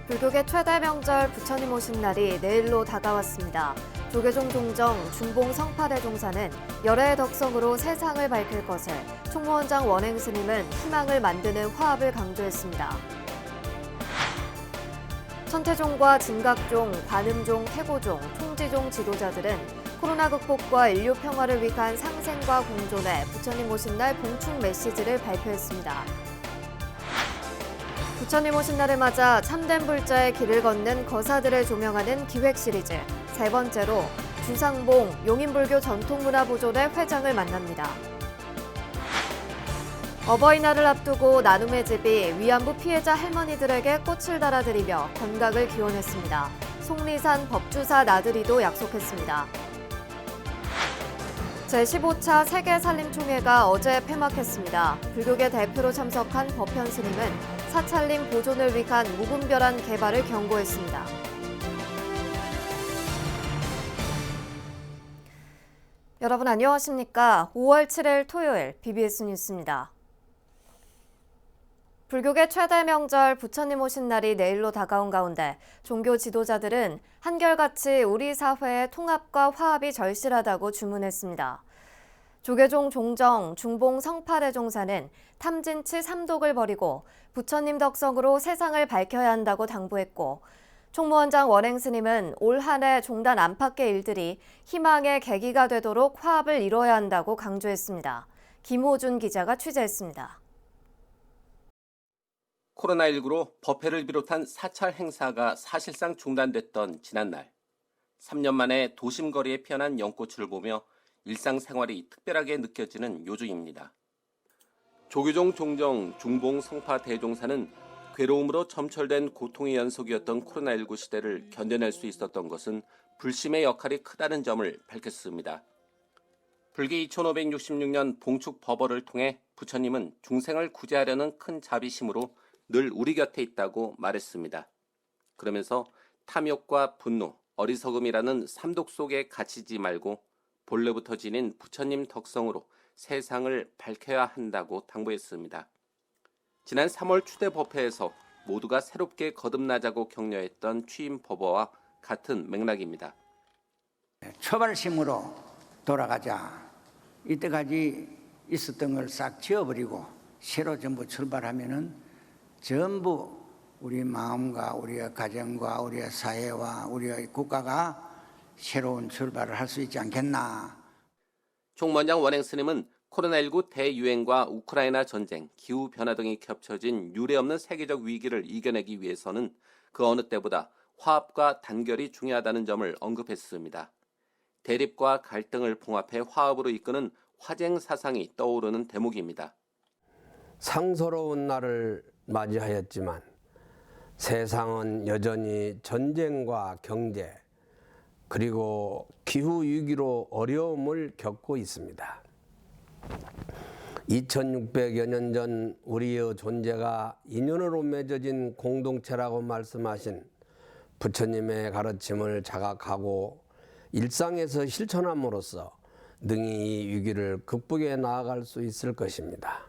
불교계 최대 명절 부처님 오신 날이 내일로 다가왔습니다. 조계종 종정 중봉 성파대종사는 열애의 덕성으로 세상을 밝힐 것을, 총무원장 원행 스님은 희망을 만드는 화합을 강조했습니다. 천태종과 진각종, 관음종, 태고종, 총지종 지도자들은 코로나 극복과 인류 평화를 위한 상생과 공존에 부처님 오신 날 봉축 메시지를 발표했습니다. 부처님 오신 날을 맞아 참된 불자의 길을 걷는 거사들을 조명하는 기획 시리즈 세 번째로 주상봉 용인불교 전통문화보존회 회장을 만납니다. 어버이날을 앞두고 나눔의 집이 위안부 피해자 할머니들에게 꽃을 달아드리며 건강을 기원했습니다. 속리산 법주사 나들이도 약속했습니다. 제15차 세계살림총회가 어제 폐막했습니다. 불교계 대표로 참석한 법현 스님은 사찰림 보존을 위한 무분별한 개발을 경고했습니다. 여러분 안녕하십니까? 5월 7일 토요일 BBS 뉴스입니다. 불교계 최대 명절 부처님 오신 날이 내일로 다가온 가운데 종교 지도자들은 한결같이 우리 사회의 통합과 화합이 절실하다고 주문했습니다. 조계종 종정 중봉 성파대종사는 탐진치 삼독을 버리고 부처님 덕성으로 세상을 밝혀야 한다고 당부했고, 총무원장 원행 스님은 올 한 해 종단 안팎의 일들이 희망의 계기가 되도록 화합을 이뤄야 한다고 강조했습니다. 김호준 기자가 취재했습니다. 코로나19로 법회를 비롯한 사찰 행사가 사실상 중단됐던 지난날, 3년 만에 도심 거리에 피어난 연꽃을 보며 일상생활이 특별하게 느껴지는 요즘입니다. 조계종 종정 중봉 성파 대종사는 괴로움으로 점철된 고통의 연속이었던 코로나19 시대를 견뎌낼 수 있었던 것은 불심의 역할이 크다는 점을 밝혔습니다. 불기 2566년 봉축 법어를 통해 부처님은 중생을 구제하려는 큰 자비심으로 늘 우리 곁에 있다고 말했습니다. 그러면서 탐욕과 분노, 어리석음이라는 삼독 속에 갇히지 말고 본래부터 지닌 부처님 덕성으로 세상을 밝혀야 한다고 당부했습니다. 지난 3월 추대 법회에서 모두가 새롭게 거듭나자고 격려했던 취임 법어와 같은 맥락입니다. 초발심으로 돌아가자. 이때까지 있었던 걸 싹 지워버리고 새로 전부 출발하면은 전부 우리 마음과 우리의 가정과 우리의 사회와 우리의 국가가 새로운 출발을 할 수 있지 않겠나. 총무원장 원행 스님은 코로나19 대유행과 우크라이나 전쟁, 기후변화 등이 겹쳐진 유례없는 세계적 위기를 이겨내기 위해서는 그 어느 때보다 화합과 단결이 중요하다는 점을 언급했습니다. 대립과 갈등을 봉합해 화합으로 이끄는 화쟁 사상이 떠오르는 대목입니다. 상서로운 날을 맞이하였지만 세상은 여전히 전쟁과 경제 그리고 기후위기로 어려움을 겪고 있습니다. 2600여 년 전 우리의 존재가 인연으로 맺어진 공동체라고 말씀하신 부처님의 가르침을 자각하고 일상에서 실천함으로써 능히 이 위기를 극복해 나아갈 수 있을 것입니다.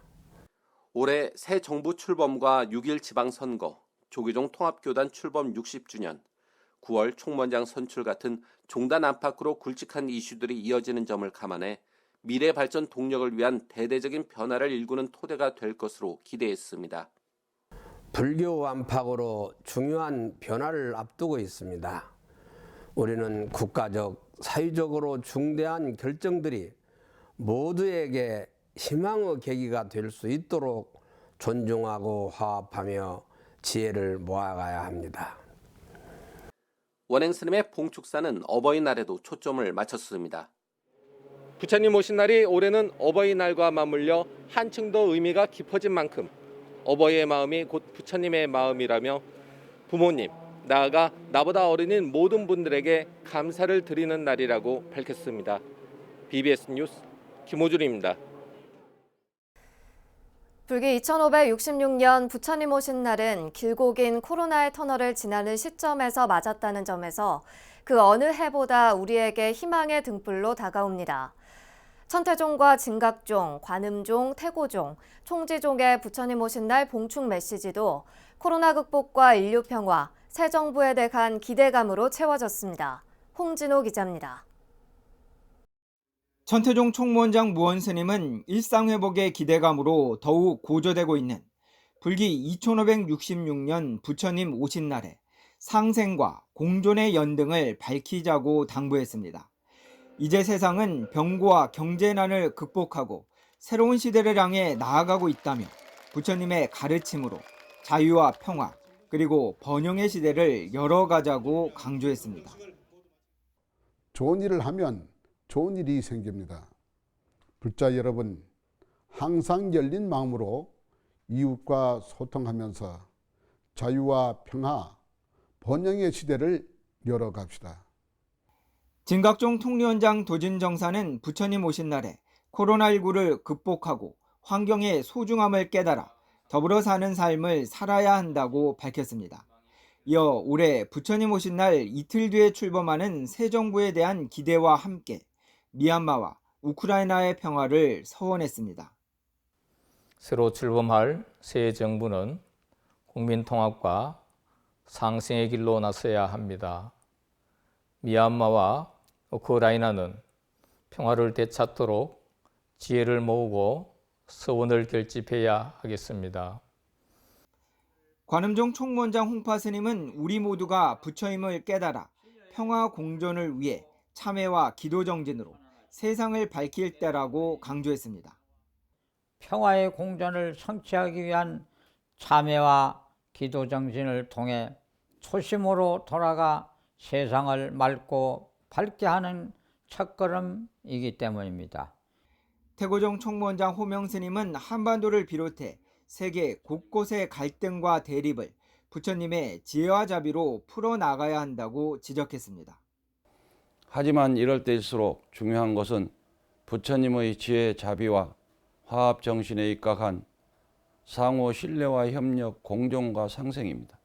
올해 새 정부 출범과 6.1 지방선거, 조계종 통합교단 출범 60주년, 9월 총무원장 선출 같은 종단 안팎으로 굵직한 이슈들이 이어지는 점을 감안해 미래 발전 동력을 위한 대대적인 변화를 일구는 토대가 될 것으로 기대했습니다. 불교 안팎으로 중요한 변화를 앞두고 있습니다. 우리는 국가적, 사회적으로 중대한 결정들이 모두에게 희망의 계기가 될 수 있도록 존중하고 화합하며 지혜를 모아가야 합니다. 원행 스님의 봉축사는 어버이날에도 초점을 맞췄습니다. 부처님 오신 날이 올해는 어버이날과 맞물려 한층 더 의미가 깊어진 만큼 어버이의 마음이 곧 부처님의 마음이라며 부모님, 나아가 나보다 어린인 모든 분들에게 감사를 드리는 날이라고 밝혔습니다. BBS 뉴스 김호준입니다. 불기 2566년 부처님 오신 날은 길고 긴 코로나의 터널을 지나는 시점에서 맞았다는 점에서 그 어느 해보다 우리에게 희망의 등불로 다가옵니다. 천태종과 진각종, 관음종, 태고종, 총지종의 부처님 오신 날 봉축 메시지도 코로나 극복과 인류 평화, 새 정부에 대한 기대감으로 채워졌습니다. 홍진호 기자입니다. 천태종 총무원장 무언스님은 일상회복의 기대감으로 더욱 고조되고 있는 불기 2566년 부처님 오신 날에 상생과 공존의 연등을 밝히자고 당부했습니다. 이제 세상은 병고와 경제난을 극복하고 새로운 시대를 향해 나아가고 있다며 부처님의 가르침으로 자유와 평화 그리고 번영의 시대를 열어가자고 강조했습니다. 좋은 일을 하면 좋은 일이 생깁니다. 불자 여러분, 항상 열린 마음으로 이웃과 소통하면서 자유와 평화, 번영의 시대를 열어갑시다. 진각종 통리원장 도진정사는 부처님 오신 날에 코로나19를 극복하고 환경의 소중함을 깨달아 더불어 사는 삶을 살아야 한다고 밝혔습니다. 이어 올해 부처님 오신 날 이틀 뒤에 출범하는 새 정부에 대한 기대와 함께 미얀마와 우크라이나의 평화를 서원했습니다. 새로 출범할 새 정부는 국민 통합과 상생의 길로 나서야 합니다. 미얀마와 우크라이나는 평화를 되찾도록 지혜를 모으고 서원을 결집해야 하겠습니다. 관음종 총무원장 홍파 스님은 우리 모두가 부처임을 깨달아 평화 공존을 위해 참회와 기도 정진으로 세상을 밝힐 때라고 강조했습니다. 평화의 공존을 성취하기 위한 참회와 기도 정진을 통해 초심으로 돌아가 세상을 맑고 밝게 하는 첫걸음이기 때문입니다. 태고종 총무원장 호명 스님은 한반도를 비롯해 세계 곳곳의 갈등과 대립을 부처님의 지혜와 자비로 풀어나가야 한다고 지적했습니다. 하지만 이럴 때일수록 중요한 것은 부처님의 지혜, 자비와 화합 정신에 입각한 상호 신뢰와 협력, 공존과 상생입니다.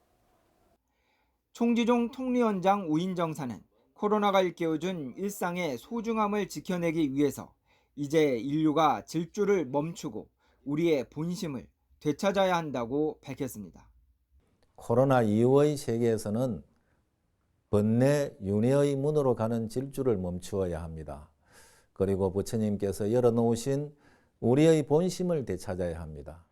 총지종 통리원장 우인정사는 코로나가 일깨워준 일상의 소중함을 지켜내기 위해서 이제 인류가 질주를 멈추고 우리의 본심을 되찾아야 한다고 밝혔습니다. 코로나 이후의 세계에서는 번뇌, 윤회의 문으로 가는 질주를 멈추어야 합니다. 그리고 부처님께서 열어놓으신 우리의 본심을 되찾아야 합니다.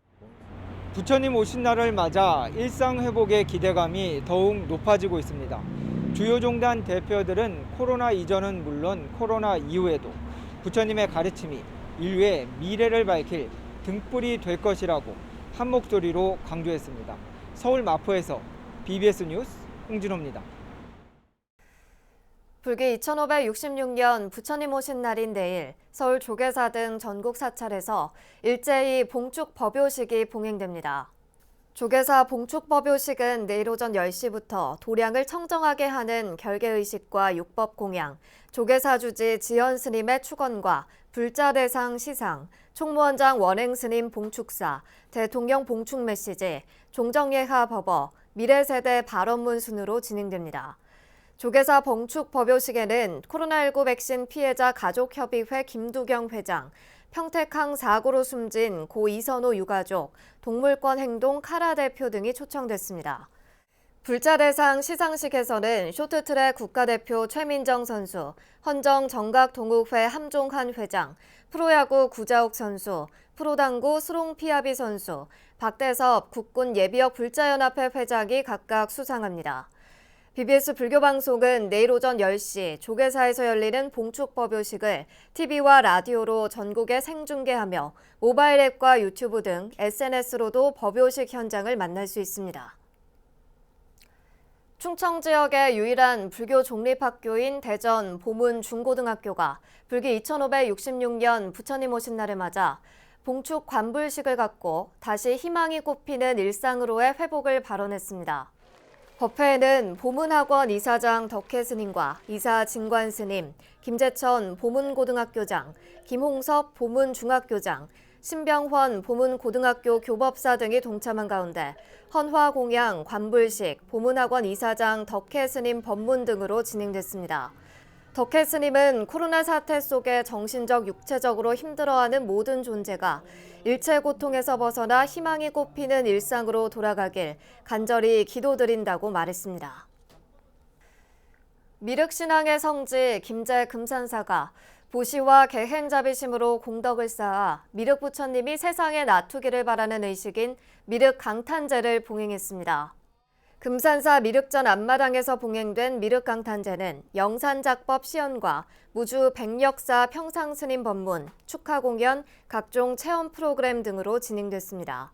부처님 오신 날을 맞아 일상회복의 기대감이 더욱 높아지고 있습니다. 주요 종단 대표들은 코로나 이전은 물론 코로나 이후에도 부처님의 가르침이 인류의 미래를 밝힐 등불이 될 것이라고 한 목소리로 강조했습니다. 서울 마포에서 BBS 뉴스 홍진호입니다. 불기 2566년 부처님 오신 날인 내일 서울 조계사 등 전국 사찰에서 일제히 봉축 법요식이 봉행됩니다. 조계사 봉축 법요식은 내일 오전 10시부터 도량을 청정하게 하는 결계의식과 육법 공양, 조계사 주지 지연 스님의 축원과 불자 대상 시상, 총무원장 원행 스님 봉축사, 대통령 봉축 메시지, 종정예하 법어, 미래세대 발언문 순으로 진행됩니다. 조계사 봉축 법요식에는 코로나19 백신 피해자 가족협의회 김두경 회장, 평택항 사고로 숨진 고 이선호 유가족, 동물권 행동 카라 대표 등이 초청됐습니다. 불자 대상 시상식에서는 쇼트트랙 국가대표 최민정 선수, 헌정 정각동호회 함종한 회장, 프로야구 구자욱 선수, 프로당구 스롱피아비 선수, 박대섭 국군 예비역 불자연합회 회장이 각각 수상합니다. BBS 불교방송은 내일 오전 10시 조계사에서 열리는 봉축법요식을 TV와 라디오로 전국에 생중계하며 모바일 앱과 유튜브 등 SNS로도 법요식 현장을 만날 수 있습니다. 충청 지역의 유일한 불교 종립학교인 대전 보문 중고등학교가 불기 2566년 부처님 오신 날을 맞아 봉축 관불식을 갖고 다시 희망이 꽃피는 일상으로의 회복을 발언했습니다. 법회에는 보문학원 이사장 덕혜 스님과 이사 진관 스님, 김재천 보문고등학교장, 김홍섭 보문중학교장, 신병헌 보문고등학교 교법사 등이 동참한 가운데 헌화공양, 관불식, 보문학원 이사장 덕혜 스님 법문 등으로 진행됐습니다. 덕혜 스님은 코로나 사태 속에 정신적, 육체적으로 힘들어하는 모든 존재가 일체 고통에서 벗어나 희망이 꽃피는 일상으로 돌아가길 간절히 기도드린다고 말했습니다. 미륵신앙의 성지 김제 금산사가 보시와 개행자비심으로 공덕을 쌓아 미륵 부처님이 세상에 놔두기를 바라는 의식인 미륵 강탄제를 봉행했습니다. 금산사 미륵전 앞마당에서 봉행된 미륵 강탄제는 영산작법 시연과 무주 백력사 평상스님 법문, 축하 공연, 각종 체험 프로그램 등으로 진행됐습니다.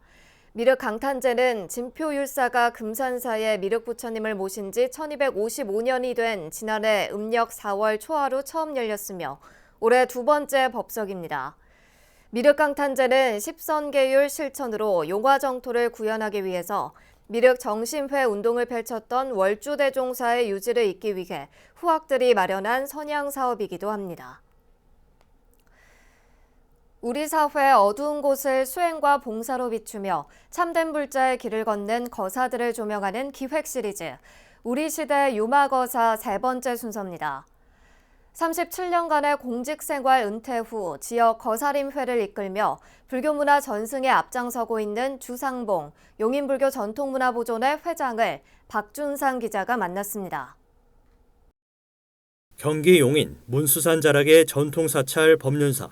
미륵 강탄제는 진표율사가 금산사에 미륵 부처님을 모신 지 1255년이 된 지난해 음력 4월 초하루 처음 열렸으며 올해 두 번째 법석입니다. 미륵 강탄제는 십선계율 실천으로 용화정토를 구현하기 위해서 미륵 정심회 운동을 펼쳤던 월주대종사의 유지를 잇기 위해 후학들이 마련한 선양 사업이기도 합니다. 우리 사회 어두운 곳을 수행과 봉사로 비추며 참된 불자의 길을 걷는 거사들을 조명하는 기획 시리즈 우리 시대 유마거사 세 번째 순서입니다. 37년간의 공직생활 은퇴 후 지역 거사림회를 이끌며 불교문화 전승에 앞장서고 있는 주상봉 용인불교 전통문화보존회 회장을 박준상 기자가 만났습니다. 경기 용인 문수산 자락의 전통사찰 법륜사.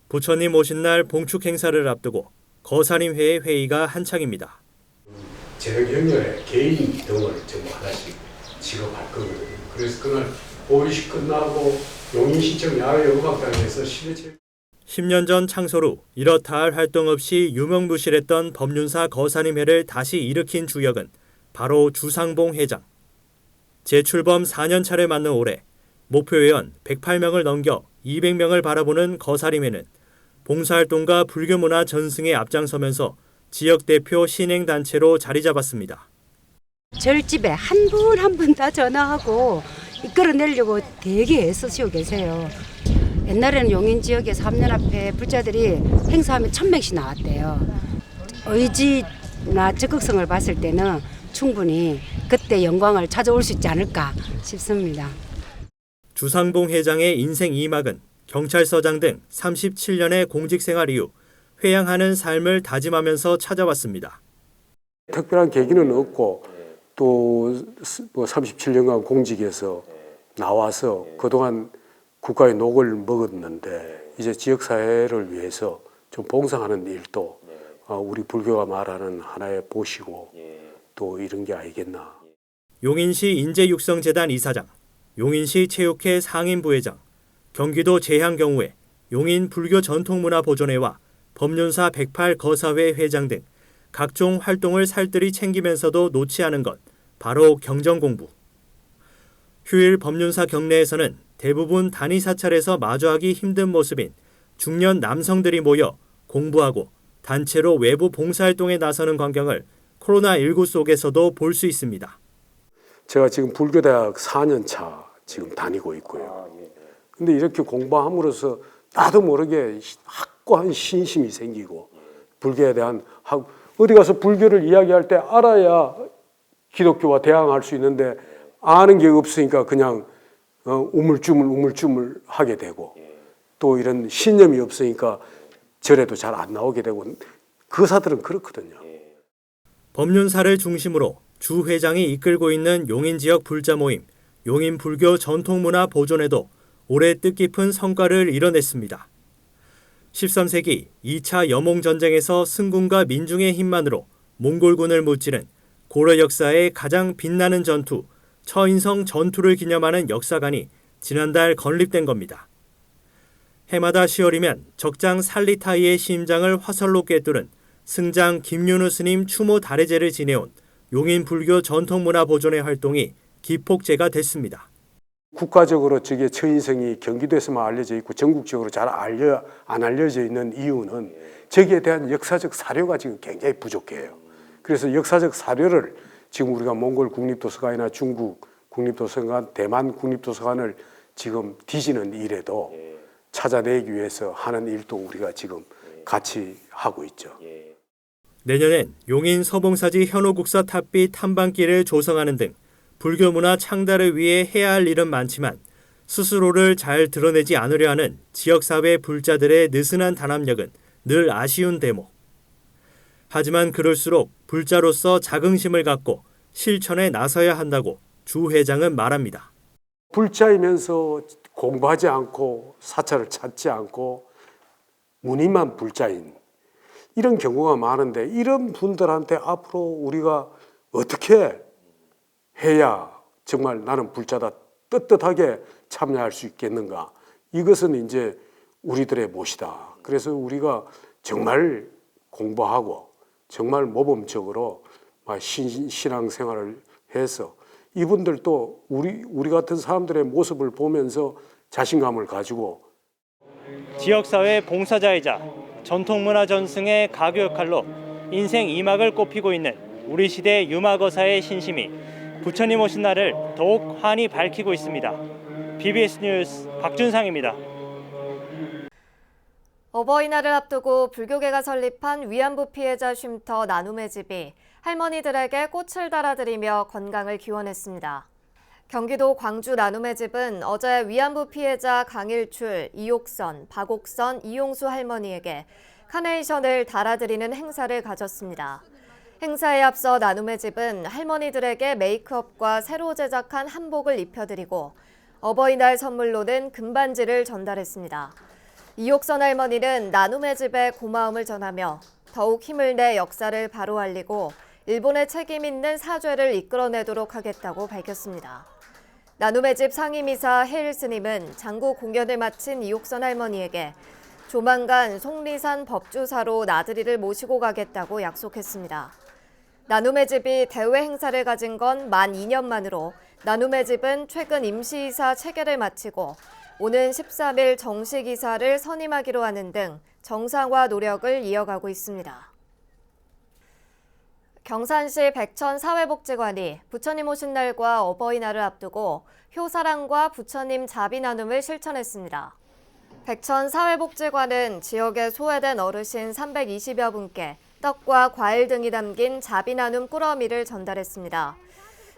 부처님 오신 날 봉축 행사를 앞두고 거사림회의 회의가 한창입니다. 저녁 연결에 개인 등을 전부 하나씩 지급할 거거든요. 그래서 그날 보이식 끝나고 용인시청 야외음악당에서 실내 10년 전 창설 후 이렇다 할 활동 없이 유명무실했던 법륜사 거사림회를 다시 일으킨 주역은 바로 주상봉 회장. 재출범 4년 차를 맞는 올해 목표 회원 108명을 넘겨 200명을 바라보는 거사림회는 봉사활동과 불교문화 전승에 앞장서면서 지역 대표 신행단체로 자리 잡았습니다. 절집에 한 분 한 분 다 전화하고 이끌어내려고 되게 애쓰시고 계세요. 옛날에는 용인 지역에 3년 앞에 불자들이 행사하면 1000명씩 나왔대요. 의지나 적극성을 봤을 때는 충분히 그때 영광을 찾아올 수 있지 않을까 싶습니다. 주상봉 회장의 인생 2막은 경찰서장 등 37년의 공직생활 이후 회양하는 삶을 다짐하면서 찾아왔습니다. 특별한 계기는 없고 또 37년간 공직에서 나와서 그동안 국가의 녹을 먹었는데 이제 지역사회를 위해서 좀 봉사하는 일도 우리 불교가 말하는 하나의 보시고 또 이런 게 아니겠나. 용인시 인재육성재단 이사장, 용인시 체육회 상임부회장, 경기도 제향경우회, 용인 불교 전통문화보존회와 법륜사 108 거사회 회장 등 각종 활동을 살뜰히 챙기면서도 놓지 않은 것, 바로 경전공부. 휴일 법륜사 경내에서는 대부분 단위 사찰에서 마주하기 힘든 모습인 중년 남성들이 모여 공부하고 단체로 외부 봉사활동에 나서는 광경을 코로나19 속에서도 볼 수 있습니다. 제가 지금 불교대학 4년 차 지금 다니고 있고요. 근데 이렇게 공부함으로써 나도 모르게 확고한 신심이 생기고 불교에 대한 어디 가서 불교를 이야기할 때 알아야 기독교와 대항할 수 있는데 아는 게 없으니까 그냥 우물쭈물 하게 되고 또 이런 신념이 없으니까 절에도 잘 안 나오게 되고 거사들은 그렇거든요. 법륜사를 중심으로 주 회장이 이끌고 있는 용인 지역 불자 모임 용인 불교 전통문화 보존회도 올해 뜻깊은 성과를 이뤄냈습니다. 13세기 2차 여몽전쟁에서 승군과 민중의 힘만으로 몽골군을 무찌른 고려 역사의 가장 빛나는 전투, 처인성 전투를 기념하는 역사관이 지난달 건립된 겁니다. 해마다 10월이면 적장 살리타이의 심장을 화살로 꿰뚫은 승장 김윤우 스님 추모 달해제를 지내온 용인 불교 전통문화보존회 활동이 기폭제가 됐습니다. 국가적으로 저게 처인성이 경기도에서만 알려져 있고 전국적으로 잘 안 알려져 있는 이유는 저기에 대한 역사적 사료가 지금 굉장히 부족해요. 그래서 역사적 사료를 지금 우리가 몽골 국립도서관이나 중국 국립도서관, 대만 국립도서관을 지금 뒤지는 일에도 찾아내기 위해서 하는 일도 우리가 지금 같이 하고 있죠. 내년엔 용인 서봉사지 현오국사 탑빛 탐방길을 조성하는 등 불교문화 창달을 위해 해야 할 일은 많지만 스스로를 잘 드러내지 않으려 하는 지역사회 불자들의 느슨한 단합력은 늘 아쉬운 대목. 하지만 그럴수록 불자로서 자긍심을 갖고 실천에 나서야 한다고 주 회장은 말합니다. 불자이면서 공부하지 않고 사찰을 찾지 않고 무늬만 불자인 이런 경우가 많은데, 이런 분들한테 앞으로 우리가 어떻게 해야 정말 나는 불자다 떳떳하게 참여할 수 있겠는가? 이것은 이제 우리들의 몫이다. 그래서 우리가 정말 공부하고 정말 모범적으로 신앙생활을 해서 이분들도 우리 같은 사람들의 모습을 보면서 자신감을 가지고 지역사회 봉사자이자 전통문화 전승의 가교 역할로 인생 2막을 꽃피고 있는 우리 시대 유마거사의 신심이 부처님 오신 날을 더욱 환히 밝히고 있습니다. BBS 뉴스 박준상입니다. 어버이날을 앞두고 불교계가 설립한 위안부 피해자 쉼터 나눔의 집이 할머니들에게 꽃을 달아드리며 건강을 기원했습니다. 경기도 광주 나눔의 집은 어제 위안부 피해자 강일출, 이옥선, 박옥선, 이용수 할머니에게 카네이션을 달아드리는 행사를 가졌습니다. 행사에 앞서 나눔의 집은 할머니들에게 메이크업과 새로 제작한 한복을 입혀드리고 어버이날 선물로는 금반지를 전달했습니다. 이옥선 할머니는 나눔의 집에 고마움을 전하며 더욱 힘을 내 역사를 바로 알리고 일본의 책임 있는 사죄를 이끌어내도록 하겠다고 밝혔습니다. 나눔의 집 상임이사 해일 스님은 장구 공연을 마친 이옥선 할머니에게 조만간 속리산 법주사로 나들이를 모시고 가겠다고 약속했습니다. 나눔의 집이 대회 행사를 가진 건 만 2년 만으로 나눔의 집은 최근 임시이사 체결을 마치고 오는 13일 정식 이사를 선임하기로 하는 등 정상화 노력을 이어가고 있습니다. 경산시 백천 사회복지관이 부처님 오신 날과 어버이날을 앞두고 효사랑과 부처님 자비 나눔을 실천했습니다. 백천 사회복지관은 지역에 소외된 어르신 320여 분께 떡과 과일 등이 담긴 자비 나눔 꾸러미를 전달했습니다.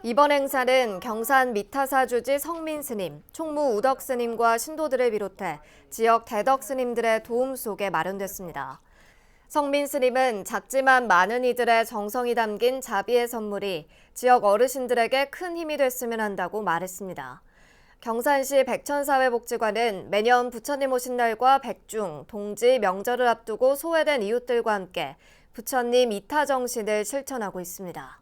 이번 행사는 경산 미타사 주지 성민 스님, 총무 우덕 스님과 신도들을 비롯해 지역 대덕 스님들의 도움 속에 마련됐습니다. 성민 스님은 작지만 많은 이들의 정성이 담긴 자비의 선물이 지역 어르신들에게 큰 힘이 됐으면 한다고 말했습니다. 경산시 백천사회복지관은 매년 부처님 오신 날과 백중, 동지, 명절을 앞두고 소외된 이웃들과 함께 부처님 이타 정신을 실천하고 있습니다.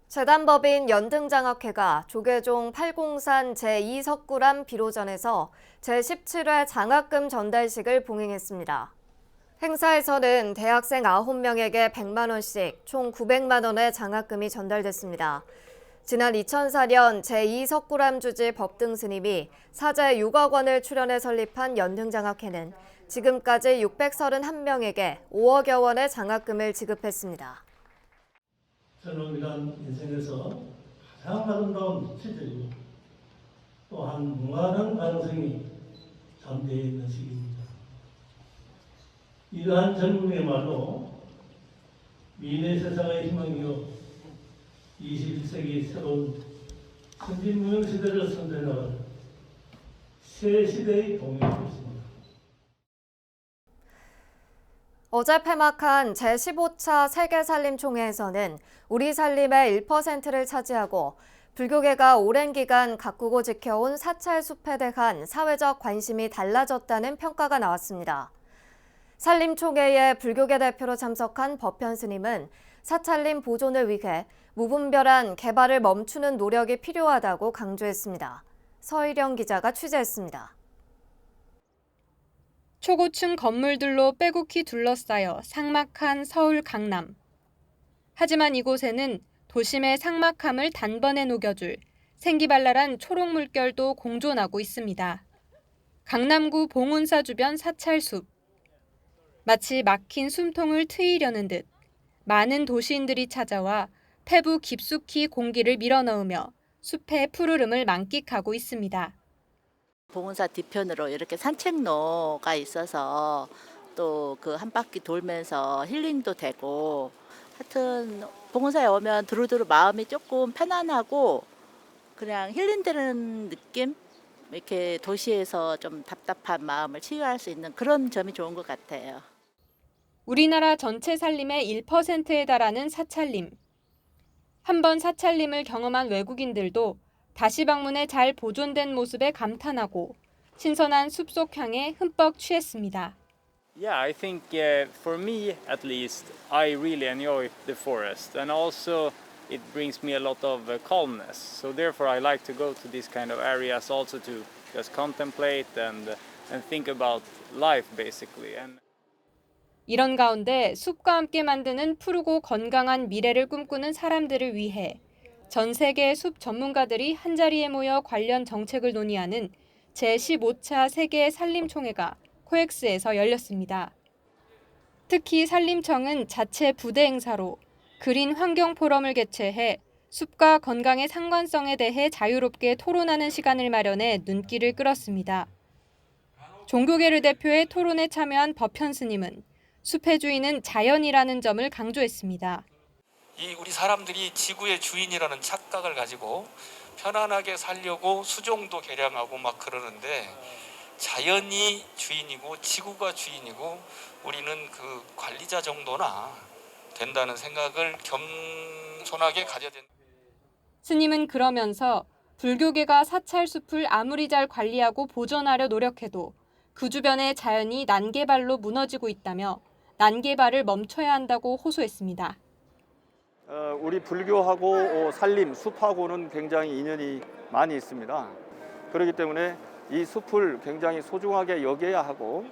재단법인 연등장학회가 조계종 803 제2석굴암 비로전에서 제17회 장학금 전달식을 봉행했습니다. 행사에서는 대학생 9명에게 100만 원씩 총 900만 원의 장학금이 전달됐습니다. 지난 2004년 제2석굴암 주지 법등 스님이 사제 6억 원을 출연해 설립한 연등장학회는 지금까지 631명에게 5억여 원의 장학금을 지급했습니다. 저는 이런 인생에서 가장 아름다운 시절이고 또한 무한한 가능성이 잠재해 있는 시기입니다. 이러한 젊음이야말로 미래 세상의 희망이요 21세기 새로운 선진무용 시대를 선도해나갈 새 시대의 동역이 있습니다. 어제 폐막한 제15차 세계살림총회에서는 우리 살림의 1%를 차지하고 불교계가 오랜 기간 가꾸고 지켜온 사찰숲에 대한 사회적 관심이 달라졌다는 평가가 나왔습니다. 살림총회에 불교계 대표로 참석한 법현 스님은 사찰림 보존을 위해 무분별한 개발을 멈추는 노력이 필요하다고 강조했습니다. 서희령 기자가 취재했습니다. 초고층 건물들로 빼곡히 둘러싸여 삭막한 서울 강남. 하지만 이곳에는 도심의 삭막함을 단번에 녹여줄 생기발랄한 초록 물결도 공존하고 있습니다. 강남구 봉운사 주변 사찰숲. 마치 막힌 숨통을 트이려는 듯 많은 도시인들이 찾아와 폐부 깊숙이 공기를 밀어넣으며 숲의 푸르름을 만끽하고 있습니다. 봉운사 뒤편으로 이렇게 산책로가 있어서 또 그 한 바퀴 돌면서 힐링도 되고 하여튼 봉운사에 오면 두루두루 마음이 조금 편안하고 그냥 힐링되는 느낌? 이렇게 도시에서 좀 답답한 마음을 치유할 수 있는 그런 점이 좋은 것 같아요. 우리나라 전체 산림의 1%에 달하는 사찰림. 한번 사찰림을 경험한 외국인들도 다시 방문해 잘 보존된 모습에 감탄하고 신선한 숲속 향에 흠뻑 취했습니다. Yeah, I think for me at least, I really enjoy the forest, and also it brings me a lot of calmness. So therefore, I like to go to these kind of areas also to just contemplate and think about life basically. 이런 가운데 숲과 함께 만드는 푸르고 건강한 미래를 꿈꾸는 사람들을 위해 전 세계 숲 전문가들이 한자리에 모여 관련 정책을 논의하는 제15차 세계 산림총회가 코엑스에서 열렸습니다. 특히 산림청은 자체 부대 행사로 그린 환경 포럼을 개최해 숲과 건강의 상관성에 대해 자유롭게 토론하는 시간을 마련해 눈길을 끌었습니다. 종교계를 대표해 토론에 참여한 법현 스님은 숲의 주인은 자연이라는 점을 강조했습니다. 우리 사람들이 지구의 주인이라는 착각을 가지고 편안하게 살려고 수종도 개량하고 막 그러는데 자연이 주인이고 지구가 주인이고 우리는 그 관리자 정도나 된다는 생각을 겸손하게 가져야 된다. 스님은 그러면서 불교계가 사찰숲을 아무리 잘 관리하고 보존하려 노력해도 그 주변의 자연이 난개발로 무너지고 있다며 난개발을 멈춰야 한다고 호소했습니다. 우리 불교하고 산림, 숲하고는 굉장히 인연이 많이 있습니다. 그렇기 때문에 이 숲을 굉장히 소중하게 여겨야 하고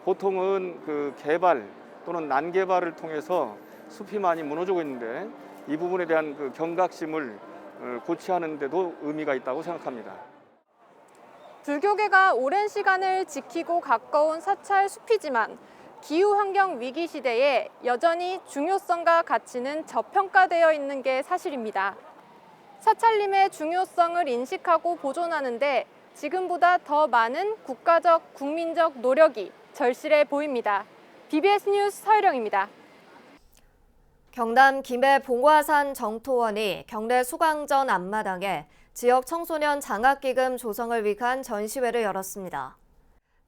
보통은 그 개발 또는 난개발을 통해서 숲이 많이 무너지고 있는데 이 부분에 대한 그 경각심을 고취하는 데도 의미가 있다고 생각합니다. 불교계가 오랜 시간을 지키고 가까운 사찰 숲이지만 기후환경 위기 시대에 여전히 중요성과 가치는 저평가되어 있는 게 사실입니다. 사찰림의 중요성을 인식하고 보존하는데 지금보다 더 많은 국가적, 국민적 노력이 절실해 보입니다. BBS 뉴스 서혜령입니다. 경남 김해 봉화산 정토원이 경내 수강전 앞마당에 지역 청소년 장학기금 조성을 위한 전시회를 열었습니다.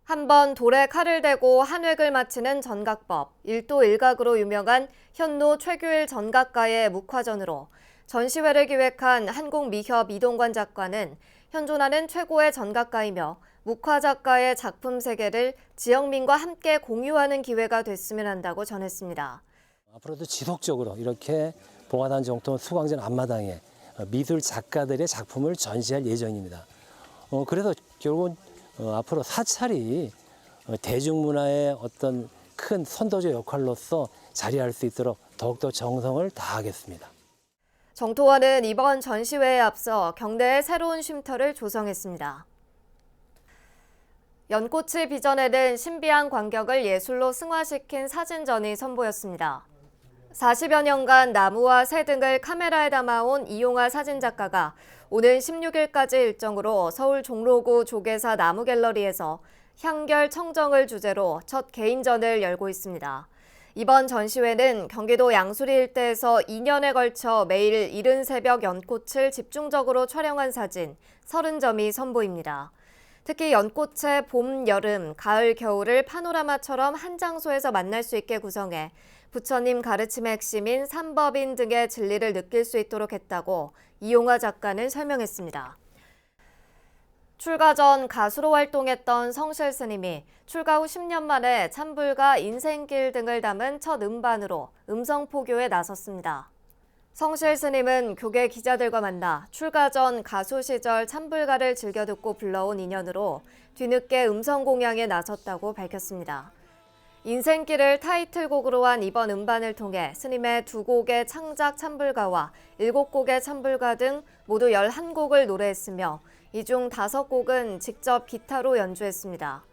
한번 돌에 칼을 대고 한 획을 마치는 전각법, 일도일각으로 유명한 현노 최규일 전각가의 묵화전으로 전시회를 기획한 한국미협 이동관 작가는 현존하는 최고의 전각가이며 묵화 작가의 작품 세계를 지역민과 함께 공유하는 기회가 됐으면 한다고 전했습니다. 앞으로도 지속적으로 이렇게 봉화산 정토원 수강전 앞마당에 미술 작가들의 작품을 전시할 예정입니다. 그래서 결국은 앞으로 사찰이 대중문화의 어떤 큰 선도적 역할로서 자리할 수 있도록 더욱더 정성을 다하겠습니다. 정토원은 이번 전시회에 앞서 경내에 새로운 쉼터를 조성했습니다. 연꽃을 빚어내는 신비한 광경을 예술로 승화시킨 사진전이 선보였습니다. 40여 년간 나무와 새 등을 카메라에 담아온 이용화 사진작가가 오는 16일까지 일정으로 서울 종로구 조계사 나무갤러리에서 향결 청정을 주제로 첫 개인전을 열고 있습니다. 이번 전시회는 경기도 양수리 일대에서 2년에 걸쳐 매일 이른 새벽 연꽃을 집중적으로 촬영한 사진 30점이 선보입니다. 특히 연꽃의 봄, 여름, 가을, 겨울을 파노라마처럼 한 장소에서 만날 수 있게 구성해 부처님 가르침의 핵심인 삼법인 등의 진리를 느낄 수 있도록 했다고 이용화 작가는 설명했습니다. 출가 전 가수로 활동했던 성실 스님이 출가 후 10년 만에 찬불과 인생길 등을 담은 첫 음반으로 음성 포교에 나섰습니다. 성실 스님은 교계 기자들과 만나 출가 전 가수 시절 찬불가를 즐겨 듣고 불러온 인연으로 뒤늦게 음성 공양에 나섰다고 밝혔습니다. 인생길을 타이틀곡으로 한 이번 음반을 통해 스님의 2곡의 창작 찬불가와 7곡의 찬불가 등 모두 11곡을 노래했으며 이 중 5곡은 직접 기타로 연주했습니다.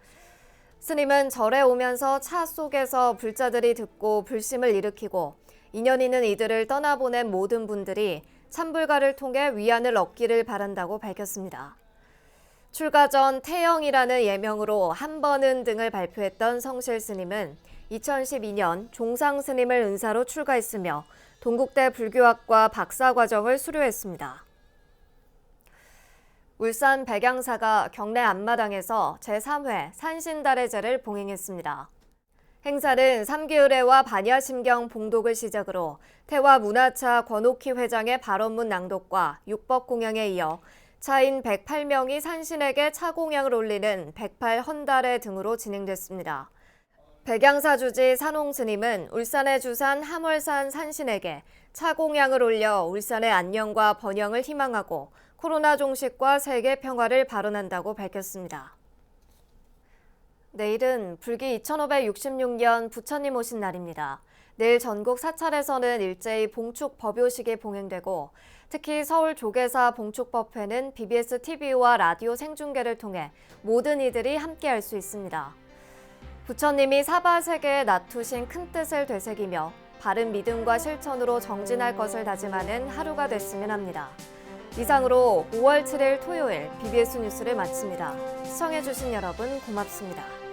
스님은 절에 오면서 차 속에서 불자들이 듣고 불심을 일으키고 인연 있는 이들을 떠나보낸 모든 분들이 찬불가를 통해 위안을 얻기를 바란다고 밝혔습니다. 출가 전 태영이라는 예명으로 한 번은 등을 발표했던 성실 스님은 2012년 종상 스님을 은사로 출가했으며 동국대 불교학과 박사과정을 수료했습니다. 울산 백양사가 경내 앞마당에서 제3회 산신달의제를 봉행했습니다. 행사는 3기의례와 반야심경 봉독을 시작으로 태화 문화차 권옥희 회장의 발언문 낭독과 육법 공양에 이어 차인 108명이 산신에게 차공양을 올리는 108헌달회 등으로 진행됐습니다. 백양사 주지 산홍 스님은 울산의 주산 함월산 산신에게 차공양을 올려 울산의 안녕과 번영을 희망하고 코로나 종식과 세계 평화를 발언한다고 밝혔습니다. 내일은 불기 2566년 부처님 오신 날입니다. 내일 전국 사찰에서는 일제히 봉축 법요식이 봉행되고 특히 서울 조계사 봉축법회는 BBS TV와 라디오 생중계를 통해 모든 이들이 함께할 수 있습니다. 부처님이 사바세계에 나투신 큰 뜻을 되새기며 바른 믿음과 실천으로 정진할 것을 다짐하는 하루가 됐으면 합니다. 이상으로 5월 7일 토요일 BBS 뉴스를 마칩니다. 시청해주신 여러분 고맙습니다.